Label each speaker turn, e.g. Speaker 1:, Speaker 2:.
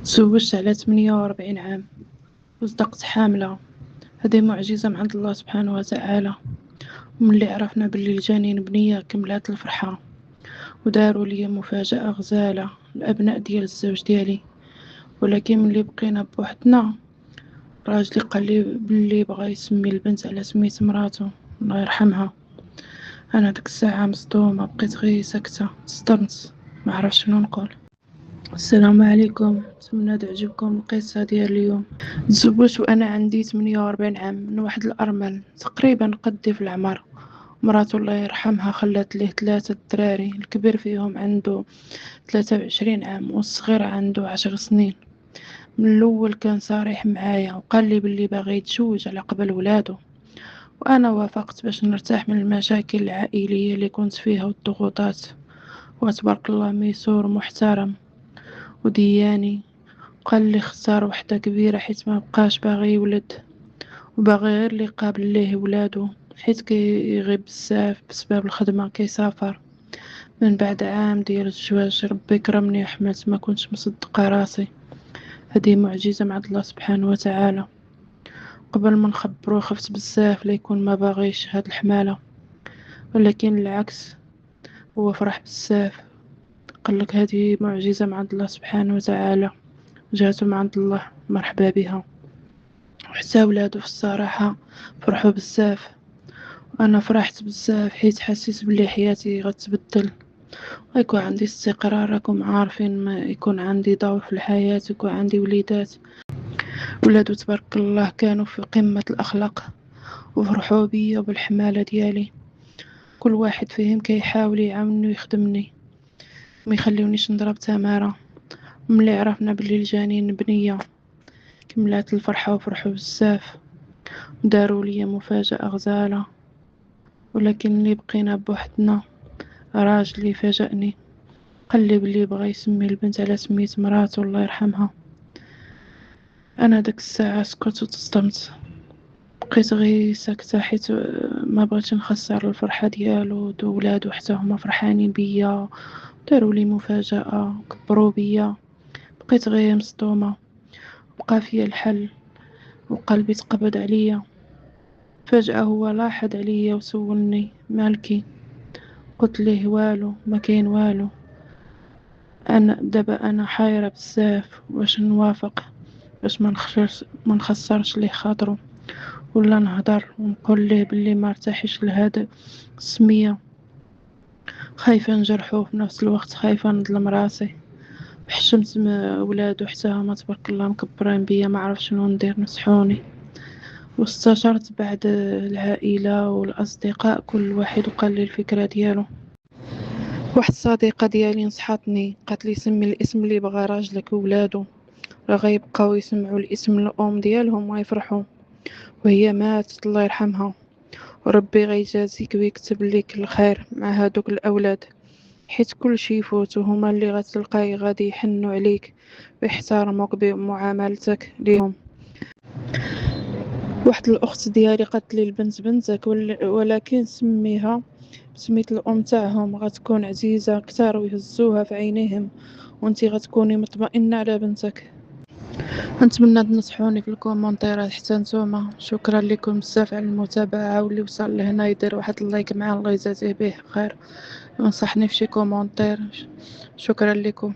Speaker 1: تزوجت على 48 عام وصدقت حاملة. هذه معجزة من عند الله سبحانه وتعالى. وملي عرفنا بلي الجنين بنية كملات الفرحة وداروا لي مفاجأة غزالة الأبناء ديال الزوج ديالي. ولكن ملي بقينا بوحدنا راجلي قال لي بلي بغا يسمي البنت على سميت مراته الله يرحمها. انا ديك الساعه مصدومه بقيت غير ساكته تصدمت ما عرفت شنو نقول. السلام عليكم، نتمنى تعجبكم القصه ديال اليوم. تزوجت وانا عندي 48 عام من واحد الارمل تقريبا قدي في العمر. مراته الله يرحمها خلات ليه 3 دراري، الكبير فيهم عنده 23 عام والصغير عنده 10 سنين. من الاول كان صريح معايا وقال لي باللي باغي يتزوج على قبل ولادو، وانا وافقت باش نرتاح من المشاكل العائليه اللي كنت فيها والضغوطات. وتبارك الله ميسور محترم ودياني. قال لي اختار وحده كبيره حيت ما بقاش باغي يولد، وباغي غير اللي قابل ليه ولادو حيت كيغيب بزاف بسبب الخدمه كيسافر. من بعد عام ديال الزواج ربي كرمني وحملت ما كنتش مصدقه راسي. هذه معجزه مع الله سبحانه وتعالى. قبل ما نخبرو خفت بزاف ليكون ما باغيش هاد الحماله، ولكن العكس هو فرح بزاف. قالك هذه معجزة من عند الله سبحانه وتعالى، جاتو من عند الله مرحبا بها. وحتى ولادو في الصراحة فرحوا بزاف، وانا فرحت بزاف حيت حسيت بلي حياتي غتبدل ويكون عندي استقرار. راكم عارفين ما يكون عندي دور في الحياة، يكون عندي وليدات. ولادو تبارك الله كانوا في قمة الأخلاق وفرحوا بيا وبالحمالة ديالي. كل واحد فيهم كيحاول يعاوني ويخدمني ما يخليونيش نضرب تمارة. ملي عرفنا بلي الجنين بنية كملات الفرحة وفرحوا بزاف وداروا لي مفاجأة غزالة. ولكن اللي بقينا بوحدنا راجلي فاجأني قال لي بلي بغا يسمي البنت على سميت مراته الله يرحمها. انا داك الساعة سكت وتصدمت، بقيت غير ساكتة حيت ما بغيتش نخسر الفرحة ديالو. دو ولادو حتى هما فرحانين بيا، داروا لي مفاجأة كبروا بيا. بقيت غير مصدومة، بقى فيا الحل وقلبي تقبض عليا. فجأة هو لاحظ عليا وسولني مالكي. قلت ليه والو، ما كاين والو. انا دابا انا حايرة بزاف واش نوافق باش ما نخسرش ليه خاطرو، ولا نهضر ونقول ليه بلي ما ارتاحش لهذا السمية. خايفة نجرحوه في نفس الوقت خايفة نظلم راسي. حشمت ولادو حتى هما تبارك الله مكبرين بيا، ما عرف شنو ندير نصحوني. واستشرت بعد العائلة والأصدقاء كل واحد وقال لي الفكرة ديالو. واحد الصديقة ديالي نصحتني قالت لي سمي الاسم اللي بغى راجلك وولادو، راه غيبقاو يسمعوا الاسم الام ديالهم ويفرحوا. وهي ماتت الله يرحمها، وربي غيجازيك ويكتب لك الخير مع هادوك الاولاد، حيت كل شي يفوتو هما اللي غتلقاي غادي يحنوا عليك ويحترموك بمعاملتك ليهم. واحد الاخت ديالي قالت لي البنت بنتك ولكن سميها بسميت الام تاعهم، غتكون عزيزه اكثر ويهزوها في عينيهم وانتي غتكوني مطمئنه على بنتك. نتمنى تنصحوني في الكومنتيرات حتى نتوما. شكرا لكم بزاف على المتابعه، واللي وصل لهنا يدير واحد اللايك معاه الله يجازيه به خير، ونصحني في شي كومنتير. شكرا لكم.